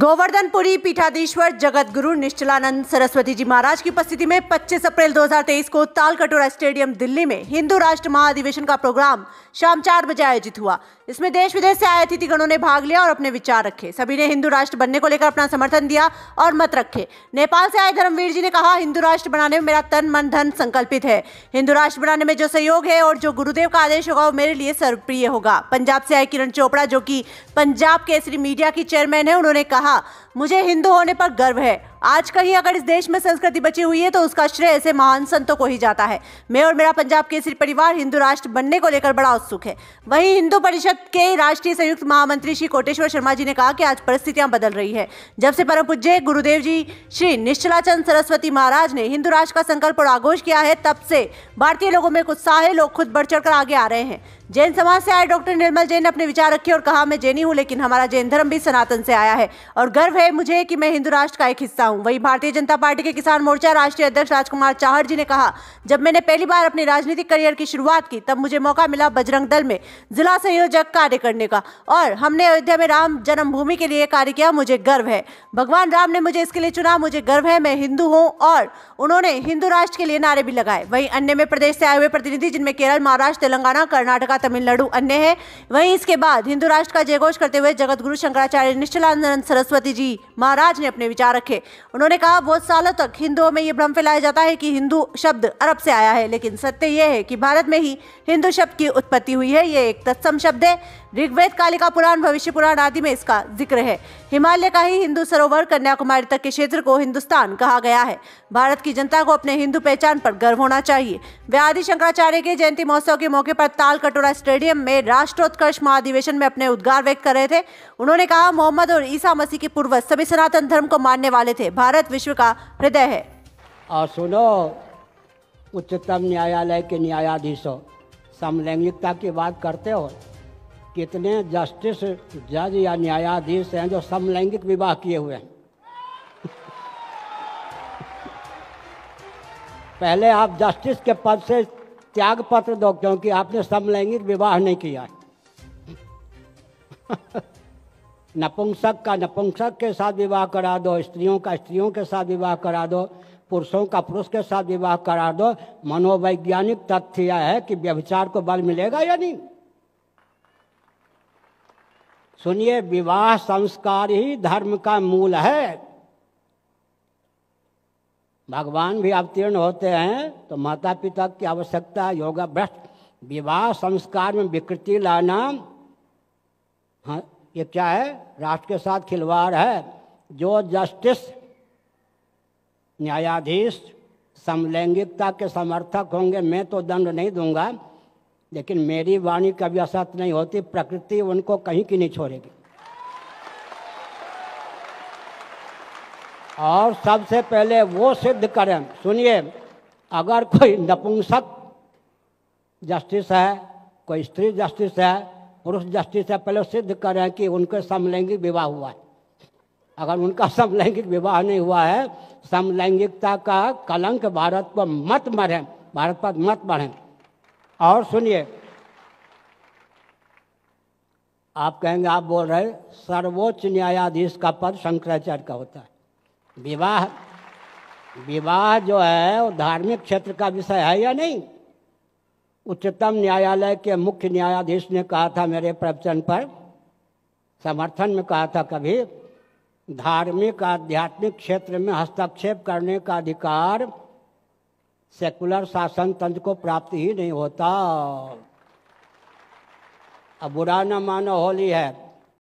गोवर्धनपुरी पीठाधीश्वर जगत गुरु निश्चलानंद सरस्वती जी महाराज की उपस्थिति में 25 अप्रैल 2023 को तालकटोरा स्टेडियम दिल्ली में हिंदू राष्ट्र महाधिवेशन का प्रोग्राम शाम 4 बजे आयोजित हुआ। इसमें देश विदेश से आए अतिथिगणों ने भाग लिया और अपने विचार रखे। सभी ने हिंदू राष्ट्र बनने को लेकर अपना समर्थन दिया और मत रखे। नेपाल से आए धर्मवीर जी ने कहा, हिंदू राष्ट्र बनाने में मेरा तन मन धन संकल्पित है। हिंदू राष्ट्र बनाने में जो सहयोग है और जो गुरुदेव का आदेश होगा वो मेरे लिए सर्वप्रिय होगा। पंजाब से आए किरण चोपड़ा, जो कि पंजाब केसरी मीडिया की चेयरमैन है, उन्होंने कहा, मुझे हिंदू होने पर गर्व है। आज कहीं अगर इस देश में संस्कृति बची हुई है तो उसका श्रेय ऐसे महान संतों को ही जाता है। मैं और मेरा पंजाब केसरी परिवार हिंदू राष्ट्र बनने को लेकर बड़ा उत्सुक है। वहीं हिंदू परिषद के राष्ट्रीय संयुक्त महामंत्री श्री कोटेश्वर शर्मा जी ने कहा कि आज परिस्थितियां बदल रही है। जब से परम पूज्य गुरुदेव जी श्री निश्चलाचंद सरस्वती महाराज ने हिंदू राष्ट्र का संकल्प और आघोष किया है, तब से भारतीय लोगों में उत्साह है। लोग खुद बढ़ चढ़कर आगे आ रहे हैं। जैन समाज से आए डॉक्टर निर्मल जैन ने अपने विचार रखे और कहा, मैं जैनी हूँ लेकिन हमारा जैन धर्म भी सनातन से आया है और गर्व है मुझे कि मैं हिंदू राष्ट्र का एक हिस्सा हूँ। वहीं भारतीय जनता पार्टी के किसान मोर्चा राष्ट्रीय अध्यक्ष राजकुमार चाहर जी ने कहा, जब मैंने पहली बार अपने राजनीतिक करियर की शुरुआत की तब मुझे मौका मिला बजरंग दल में जिला संयोजक कार्य करने का और हमने अयोध्या में राम जन्मभूमि के लिए कार्य किया। मुझे गर्व है, भगवान राम ने मुझे इसके लिए चुना। मुझे गर्व है, मैं हिंदू हूँ। और उन्होंने हिंदू राष्ट्र के लिए नारे भी लगाए। वहीं अन्य में प्रदेश से आए हुए प्रतिनिधि, जिनमें केरल, महाराष्ट्र, तेलंगाना, कर्नाटका, तमिलनाडु अन्य है। वहीं इसके बाद हिंदू राष्ट्र का जयघोष करते हुए जगत गुरु शंकराचार्य निश्चलानंद सरस्वती जी महाराज ने अपने विचार रखे। उन्होंने कहा, बहुत सालों तक हिंदुओं में यह भ्रम फैलाया जाता है कि हिंदू शब्द अरब से आया है, लेकिन सत्य यह है कि भारत में ही हिंदू शब्द की उत्पत्ति हुई है। यह एक तत्सम शब्द है। ऋग्वेद, कालिका पुराण, भविष्य पुराण आदि में इसका जिक्र है। हिमालय का ही हिंदू सरोवर कन्याकुमारी तक के क्षेत्र को हिंदुस्तान कहा गया है। भारत की जनता को अपने हिंदू पहचान पर गर्व होना चाहिए। वे आदि शंकराचार्य के जयंती महोत्सव के मौके पर तालकटोरा स्टेडियम में राष्ट्रोत्कर्ष महाधिवेशन में अपने उद्गार व्यक्त कर रहे थे। उन्होंने कहा, मोहम्मद और ईसा मसीह के पूर्वज सभी सनातन धर्म को मानने वाले थे। भारत विश्व का हृदय है। और सुनो, उच्चतम न्यायालय के न्यायाधीशों, समलैंगिकता की बात करते हो। कितने जस्टिस, जज या न्यायाधीश हैं जो समलैंगिक विवाह किए हुए हैं? पहले आप जस्टिस के पद से त्याग पत्र दो, क्योंकि आपने समलैंगिक विवाह नहीं किया। नपुंसक का नपुंसक के साथ विवाह करा दो, स्त्रियों का स्त्रियों के साथ विवाह करा दो, पुरुषों का पुरुष के साथ विवाह करा दो। मनोवैज्ञानिक तथ्य यह है कि व्यभिचार को बल मिलेगा या नहीं। सुनिए, विवाह संस्कार ही धर्म का मूल है। भगवान भी अवतीर्ण होते हैं तो माता पिता की आवश्यकता, योगा भ्रष्ट विवाह संस्कार में विकृति लाना, हाँ, ये क्या है? राष्ट्र के साथ खिलवाड़ है। जो जस्टिस, न्यायाधीश समलैंगिकता के समर्थक होंगे, मैं तो दंड नहीं दूंगा, लेकिन मेरी वाणी कभी असत्य नहीं होती। प्रकृति उनको कहीं की नहीं छोड़ेगी। और सबसे पहले वो सिद्ध करें। सुनिए, अगर कोई नपुंसक जस्टिस है, कोई स्त्री जस्टिस है, पुरुष जस्टिस है, पहले सिद्ध करें कि उनके समलैंगिक विवाह हुआ है। अगर उनका समलैंगिक विवाह नहीं हुआ है, समलैंगिकता का कलंक भारत पर मत मरे, भारत पर मत बढ़े। और सुनिए, आप कहेंगे, आप बोल रहे, सर्वोच्च न्यायाधीश का पद शंकराचार्य का होता है। विवाह जो है वो धार्मिक क्षेत्र का विषय है या नहीं? उच्चतम न्यायालय के मुख्य न्यायाधीश ने कहा था मेरे प्रवचन पर, समर्थन में कहा था, कभी धार्मिक आध्यात्मिक क्षेत्र में हस्तक्षेप करने का अधिकार सेकुलर शासन तंत्र को प्राप्त ही नहीं होता। अब बुरा न मानो, होली है,